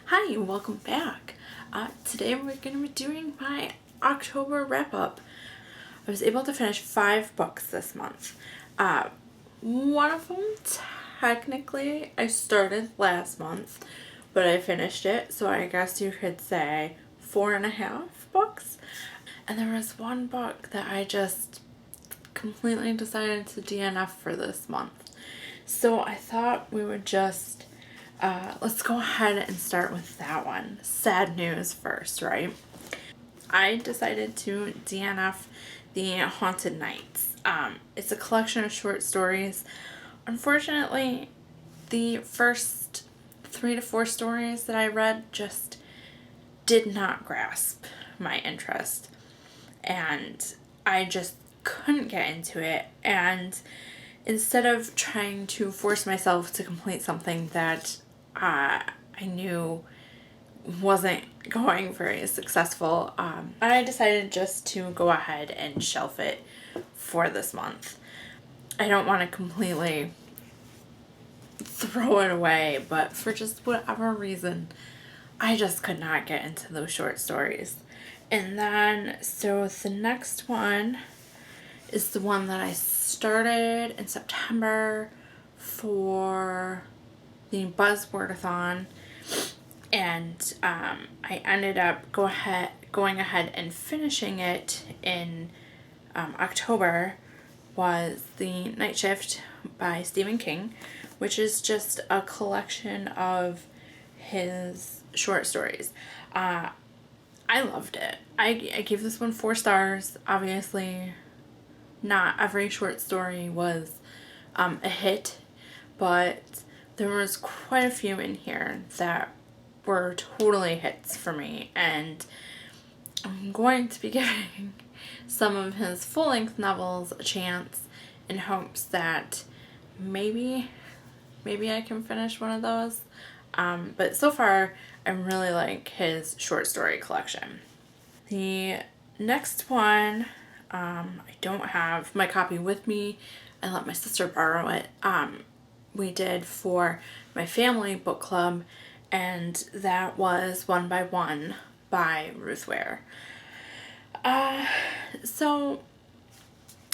Hi and welcome back. Today we're going to be doing my October wrap-up. I was able to finish 5 books this month. One of them, technically, I started last month, but I finished it, so I guess you could say 4.5 books. And there was one book that I just completely decided to DNF for this month. So I thought we would just let's go ahead and start with that one. Sad news first, right? I decided to DNF The Haunted Nights. It's a collection of short stories. Unfortunately, the first 3 to 4 stories that I read just did not grasp my interest. And I just couldn't get into it. And instead of trying to force myself to complete something that I knew wasn't going very successful, I decided just to go ahead and shelf it for this month. I don't want to completely throw it away, but for just whatever reason, I just could not get into those short stories. And then, so the next one is the one that I started in September for the Buzzwordathon, and I ended up going ahead and finishing it in October, was The Night Shift by Stephen King, which is just a collection of his short stories. I loved it. I gave this one 4 stars. Obviously, not every short story was a hit, but there was quite a few in here that were totally hits for me, and I'm going to be giving some of his full-length novels a chance in hopes that maybe I can finish one of those. But so far, I really like his short story collection. The next one, I don't have my copy with me. I let my sister borrow it. We did for my family book club, and that was One by One by Ruth Ware. So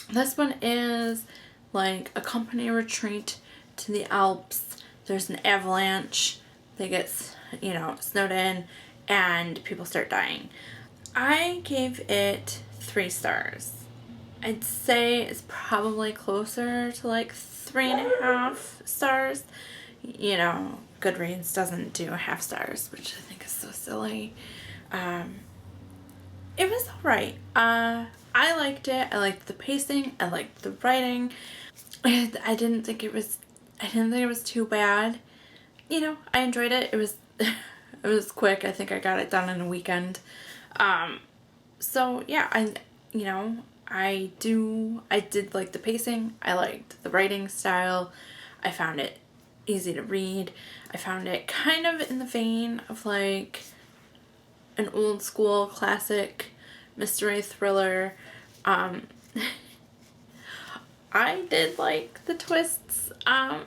this one is like a company retreat to the Alps. There's an avalanche. They get, snowed in, and people start dying. I gave it 3 stars. I'd say it's probably closer to like 3.5 stars. Goodreads doesn't do half stars, which I think is so silly. It was alright. I liked it. I liked the pacing. I liked the writing. I didn't think it was too bad. I enjoyed it. It was quick. I think I got it done in a weekend. So yeah, I did like the pacing. I liked the writing style. I found it easy to read. I found it kind of in the vein of like an old school classic mystery thriller. I did like the twists. I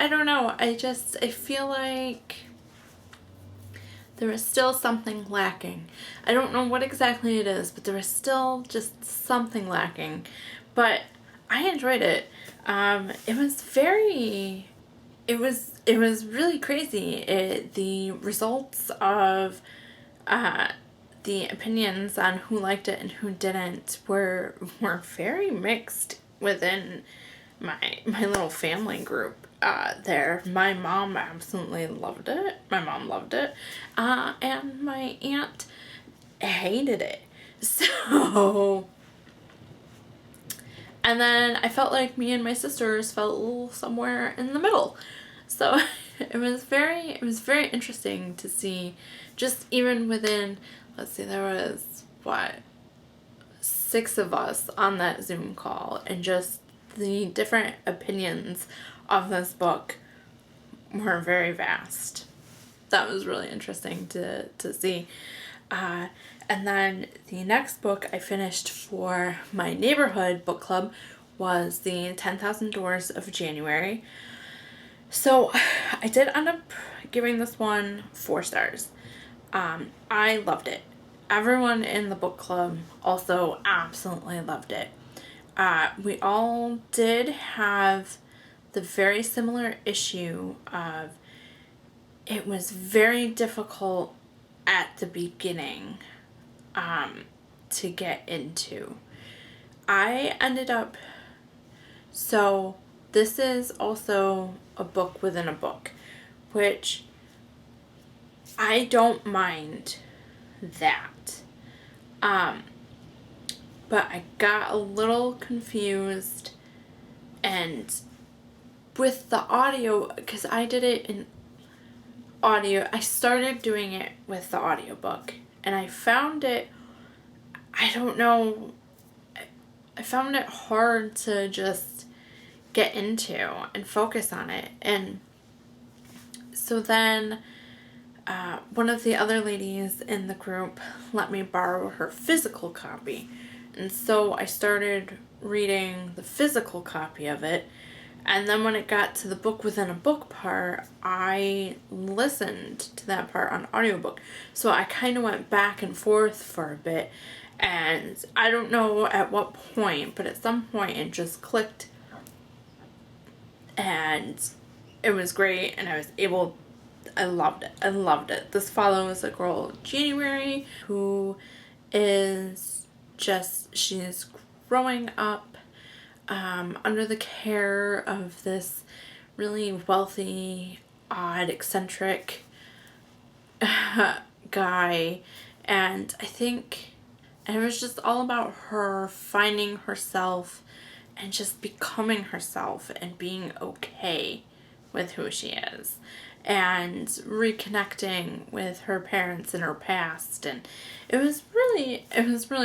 don't know. I feel like there is still something lacking. I don't know what exactly it is, but there is still just something lacking. But I enjoyed it. It was really crazy. The results of the opinions on who liked it and who didn't were very mixed within my little family group. There. My mom absolutely loved it. My mom loved it. And my aunt hated it. So, and then I felt like me and my sisters felt a little somewhere in the middle. So it was very interesting to see, just even within, let's see, there was 6 of us on that Zoom call, and just the different opinions of this book were very vast. That was really interesting to see. And then the next book I finished for my neighborhood book club was the 10,000 Doors of January. So I did end up giving this one 4 stars. I loved it. Everyone in the book club also absolutely loved it. We all did have the very similar issue of it was very difficult at the beginning to get into. I ended up, so this is also a book within a book, which I don't mind that. But I got a little confused, and with the audio, because I did it in audio, I started doing it with the audiobook, and I found it, I don't know, I found it hard to just get into and focus on it. And so then one of the other ladies in the group let me borrow her physical copy. And so I started reading the physical copy of it. And then when it got to the book within a book part, I listened to that part on audiobook. So I kind of went back and forth for a bit. And I don't know at what point, but at some point it just clicked. And it was great. And I loved it. I loved it. This follows a girl, January, who is she's growing up under the care of this really wealthy, odd, eccentric guy. And I think it was just all about her finding herself and just becoming herself and being okay with who she is, and reconnecting with her parents and her past. And it was really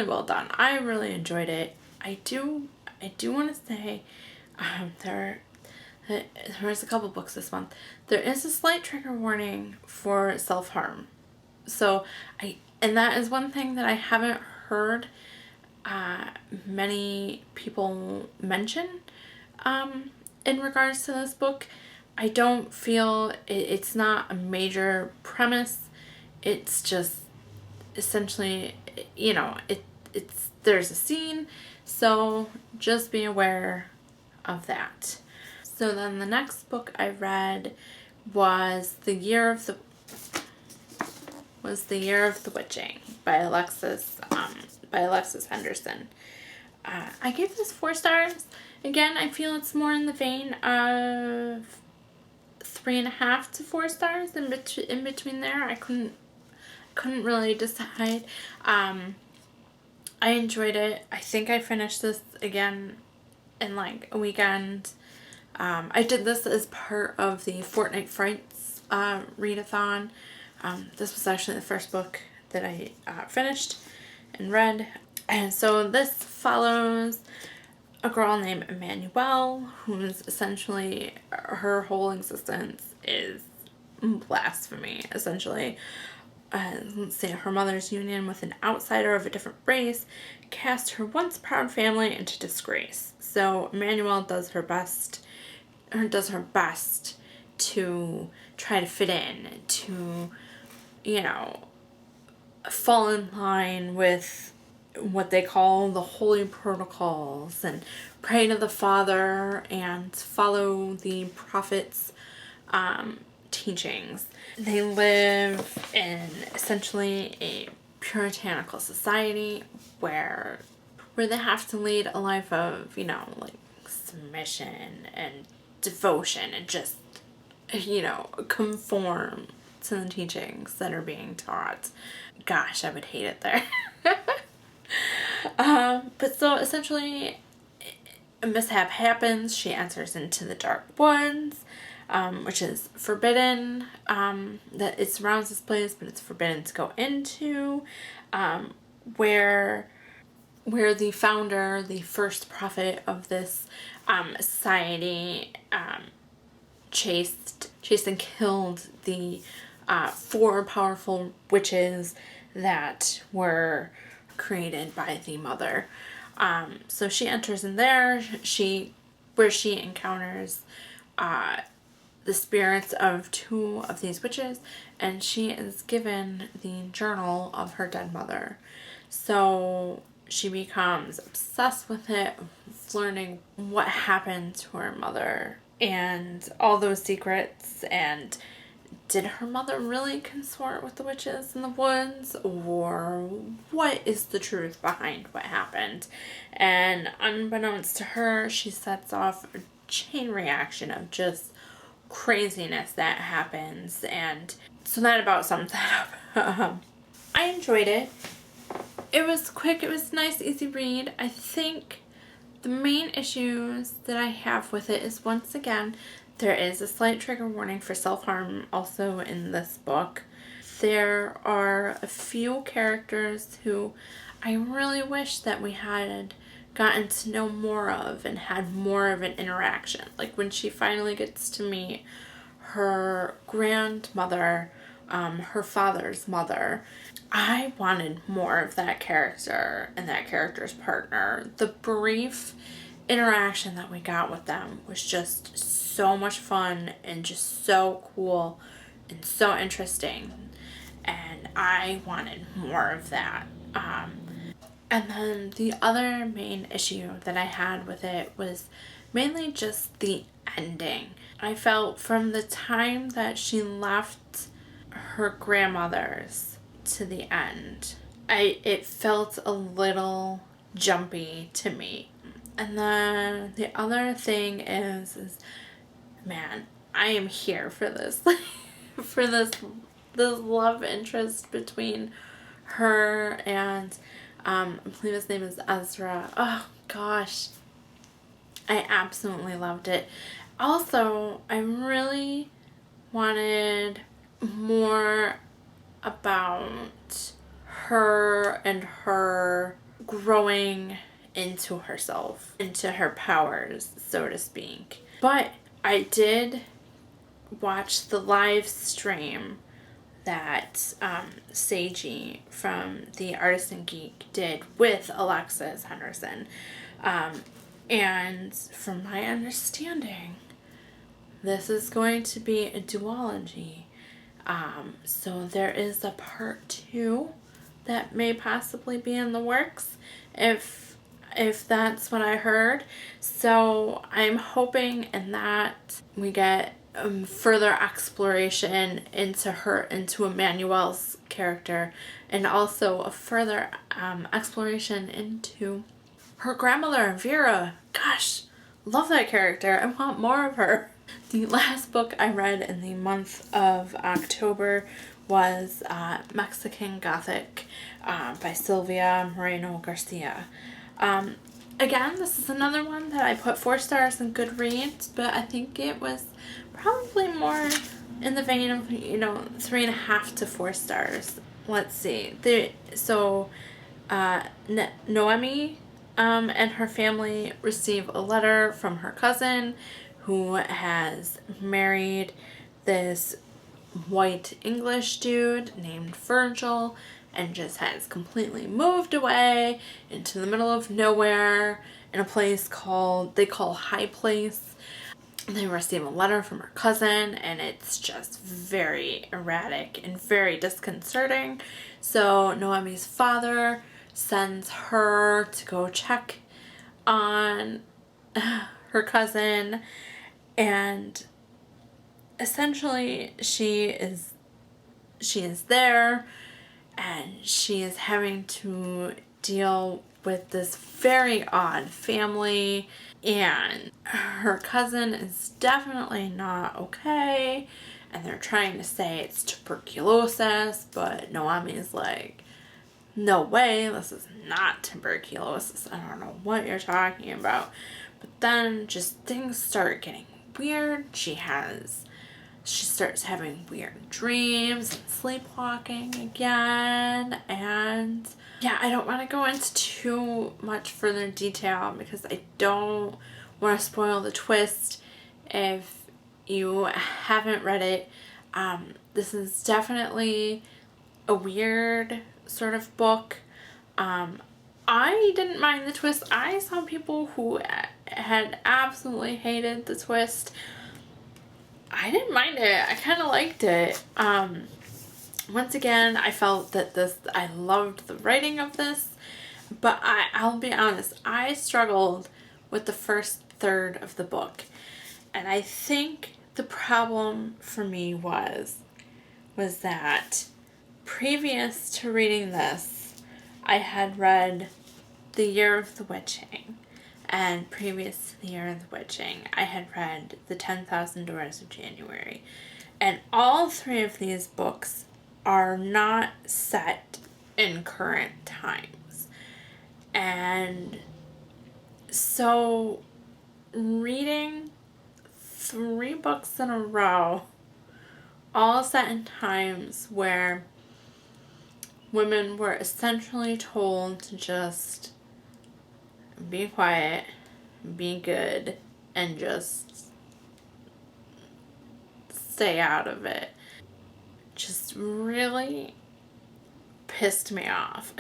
well done. I really enjoyed it. I do want to say there's a couple books this month. There is a slight trigger warning for self-harm. So and that is one thing that I haven't heard many people mention in regards to this book. I don't feel it's not a major premise. It's just essentially, it's there's a scene, so just be aware of that. So then the next book I read was The Year of the Witching by Alexis Henderson. I gave this 4 stars. Again, I feel it's more in the vein of 3.5 to 4 stars. In between there, I couldn't really decide. I enjoyed it. I think I finished this again in like a weekend. I did this as part of the Fortnite Frights readathon. This was actually the first book that I finished and read. And so this follows a girl named Emmanuelle, who's essentially, her whole existence is blasphemy, essentially. Let's say her mother's union with an outsider of a different race cast her once proud family into disgrace. So Emmanuelle does her best to try to fit in, to, fall in line with what they call the holy protocols, and pray to the Father and follow the prophets' teachings. They live in essentially a puritanical society where they have to lead a life of, like submission and devotion and just, conform to the teachings that are being taught. Gosh, I would hate it there. But so essentially a mishap happens. She enters into the Dark Woods, which is forbidden, that it surrounds this place, but it's forbidden to go into, where the founder, the first prophet of this society, chased and killed the 4 powerful witches that were created by the mother. So she enters in there, where she encounters the spirits of two of these witches, and she is given the journal of her dead mother. So she becomes obsessed with it, learning what happened to her mother and all those secrets. And did her mother really consort with the witches in the woods, or what is the truth behind what happened? And unbeknownst to her, she sets off a chain reaction of just craziness that happens. And so that about sums that up. I enjoyed it. It was quick. It was a nice, easy read. I think the main issues that I have with it is, once again, there is a slight trigger warning for self-harm also in this book. There are a few characters who I really wish that we had gotten to know more of and had more of an interaction. Like when she finally gets to meet her grandmother, her father's mother, I wanted more of that character and that character's partner. The brief interaction that we got with them was just so much fun and just so cool and so interesting, and I wanted more of that. And then the other main issue that I had with it was mainly just the ending. I felt from the time that she left her grandmother's to the end, it felt a little jumpy to me. And then the other thing is man, I am here for this. For this love interest between her and I believe his name is Ezra. Oh gosh, I absolutely loved it. Also, I really wanted more about her and her growing into herself, into her powers, so to speak. But I did watch the live stream that Seiji from the Artisan Geek did with Alexis Henderson. And from my understanding, this is going to be a duology. So there is a part 2 that may possibly be in the works, if that's what I heard. So I'm hoping in that we get further exploration into Emmanuel's character, and also a further exploration into her grandmother, Vera. Gosh, love that character. I want more of her. The last book I read in the month of October was Mexican Gothic by Sylvia Moreno-Garcia. Again, this is another one that I put 4 stars in Goodreads, but I think it was probably more in the vein of, 3.5 to 4 stars. Let's see. Noemi and her family receive a letter from her cousin, who has married this white English dude named Virgil, and just has completely moved away into the middle of nowhere in a place they call High Place. They receive a letter from her cousin, and it's just very erratic and very disconcerting. So Noemi's father sends her to go check on her cousin, and essentially she is there, and she is having to deal with this very odd family, and her cousin is definitely not okay, and they're trying to say it's tuberculosis, but Noemi's like, no way, this is not tuberculosis. I don't know what you're talking about. But then just things start getting weird. She starts having weird dreams and sleepwalking again. And yeah, I don't want to go into too much further detail because I don't want to spoil the twist if you haven't read it. This is definitely a weird sort of book. I didn't mind the twist. I saw people who had absolutely hated the twist. I didn't mind it. I kind of liked it. Once again, I felt that I loved the writing of this, but I'll be honest, I struggled with the first third of the book. And I think the problem for me was that previous to reading this, I had read The Year of the Witching. And previous to The Year of the Witching, I had read The 10,000 Doors of January. And all three of these books are not set in current times. And so reading 3 books in a row, all set in times where women were essentially told to just be quiet, be good, and just stay out of it, just really pissed me off,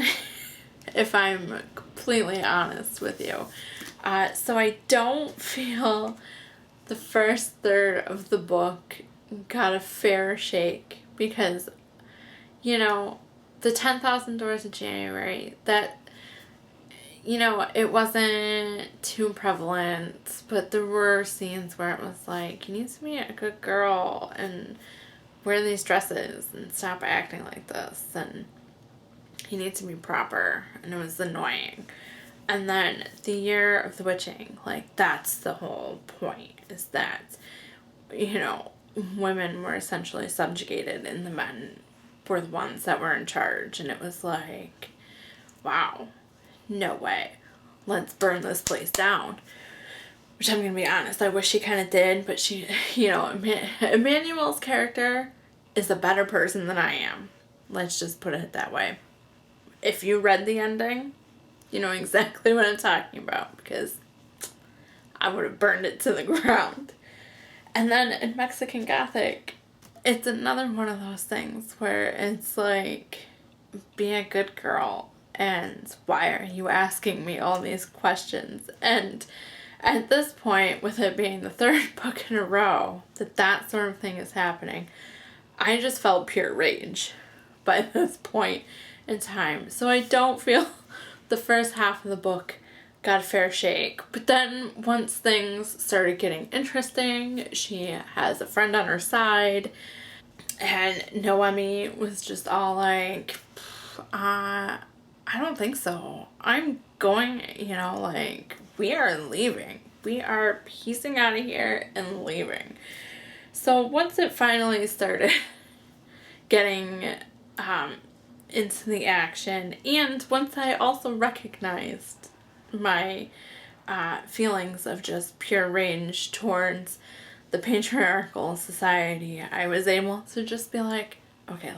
if I'm completely honest with you. So I don't feel the first third of the book got a fair shake, because, you know, the 10,000 Doors of January, that, you know, it wasn't too prevalent, but there were scenes where it was like, you need to be a good girl and wear these dresses and stop acting like this, and you need to be proper, and it was annoying. And then The Year of the Witching, like, that's the whole point, is that, you know, women were essentially subjugated and the men were the ones that were in charge. And it was like, wow, no way. Let's burn this place down. Which, I'm going to be honest, I wish she kind of did, but she, you know, Emmanuel's character is a better person than I am. Let's just put it that way. If you read the ending, you know exactly what I'm talking about, because I would have burned it to the ground. And then in Mexican Gothic, it's another one of those things where it's like, be a good girl, and why are you asking me all these questions? And at this point, with it being the third book in a row that sort of thing is happening, I just felt pure rage by this point in time. So I don't feel the first half of the book got a fair shake. But then once things started getting interesting, she has a friend on her side, and Noemi was just all like, I don't think so. I'm going, you know, like, we are leaving. We are piecing out of here and leaving. So once it finally started getting into the action, and once I also recognized my feelings of just pure rage towards the patriarchal society, I was able to just be like, okay,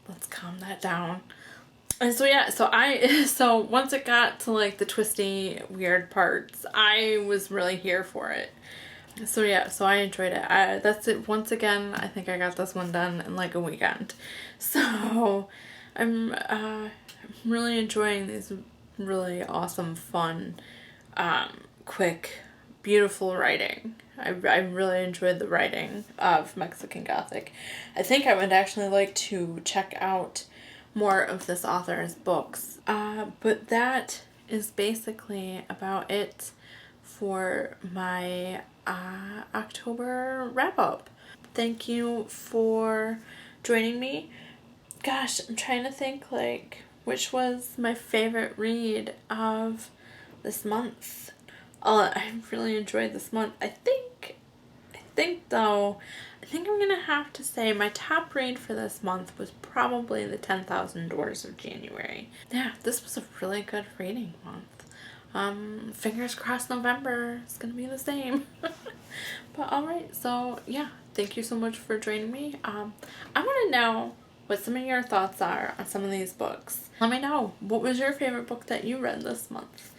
let's calm that down. And so yeah, so once it got to like the twisty, weird parts, I was really here for it. So yeah, so I enjoyed it. That's it. Once again, I think I got this one done in like a weekend. So I'm really enjoying these really awesome, fun, quick, beautiful writing. I really enjoyed the writing of Mexican Gothic. I think I would actually like to check out more of this author's books. But that is basically about it for my October wrap-up. Thank you for joining me. Gosh, I'm trying to think, like, which was my favorite read of this month. I really enjoyed this month. I think though, I think I'm gonna have to say my top read for this month was probably The 10,000 Doors of January. Yeah, this was a really good reading month. Fingers crossed November is gonna be the same. But alright, so yeah, thank you so much for joining me. I want to know what some of your thoughts are on some of these books. Let me know, what was your favorite book that you read this month?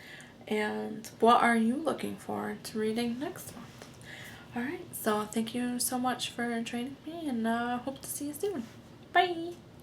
And what are you looking forward to reading next month? Alright, so thank you so much for joining me, and hope to see you soon. Bye!